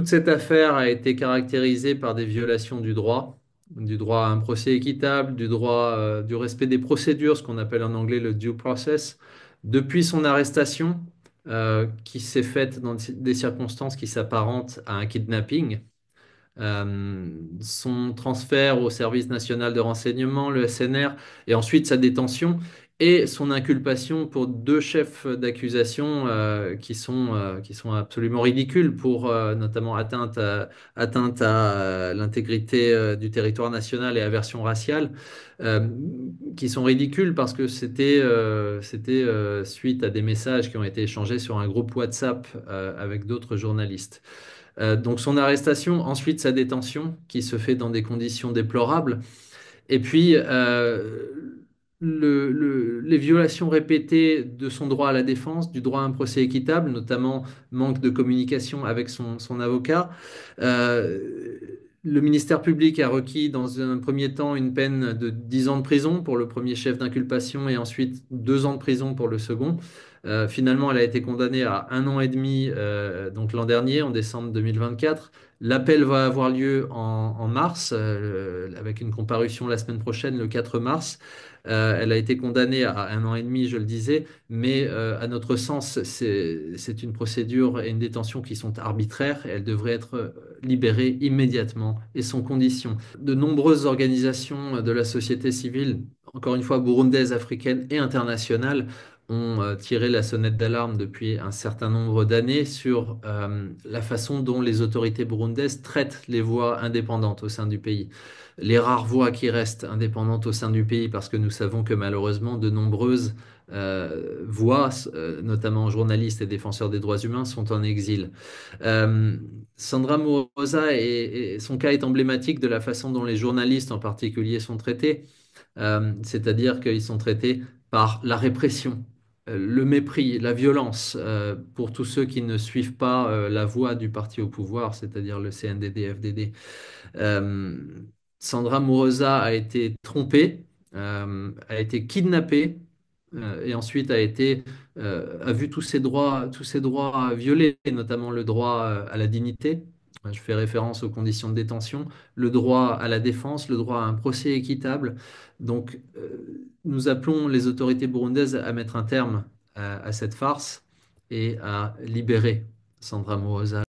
toute cette affaire a été caractérisée par des violations du droit à un procès équitable, du droit, du respect des procédures, ce qu'on appelle en anglais le due process, depuis son arrestation, qui s'est faite dans des circonstances qui s'apparentent à un kidnapping. Son transfert au service national de renseignement, le SNR, et ensuite sa détention et son inculpation pour deux chefs d'accusation qui sont absolument ridicules pour notamment atteinte à l'intégrité du territoire national et aversion raciale, euh, qui sont ridicules parce que c'était suite à des messages qui ont été échangés sur un groupe WhatsApp avec d'autres journalistes. Donc son arrestation, ensuite sa détention, qui se fait dans des conditions déplorables, et puis les violations répétées de son droit à la défense, du droit à un procès équitable, notamment manque de communication avec son avocat. Euh, le ministère public a requis dans un premier temps une peine de 10 ans de prison pour le premier chef d'inculpation et ensuite 2 ans de prison pour le second. Finalement, elle a été condamnée à 1 an et demi, donc l'an dernier, en décembre 2024. L'appel va avoir lieu en mars, avec une comparution la semaine prochaine, le 4 mars. Elle a été condamnée à 1 an et demi, je le disais, mais à notre sens, c'est une procédure et une détention qui sont arbitraires et elle devrait être libérée immédiatement et sans condition. De nombreuses organisations de la société civile, encore une fois burundaises, africaines et internationales, ont tiré la sonnette d'alarme depuis un certain nombre d'années sur la façon dont les autorités burundaises traitent les voix indépendantes au sein du pays. Les rares voix qui restent indépendantes au sein du pays, parce que nous savons que malheureusement de nombreuses voix, notamment journalistes et défenseurs des droits humains, sont en exil. Euh, Sandra Mourosa et son cas est emblématique de la façon dont les journalistes en particulier sont traités. C'est-à-dire qu'ils sont traités par la répression, le mépris, la violence pour tous ceux qui ne suivent pas la voie du parti au pouvoir, c'est-à-dire le CNDD-FDD. Euh, Sandra Mourosa a été trompée, a été kidnappée et ensuite a vu tous ses droits violés, notamment le droit à la dignité. Je fais référence aux conditions de détention, le droit à la défense, le droit à un procès équitable. Donc, nous appelons les autorités burundaises à mettre un terme à cette farce et à libérer Sandra Mourosa.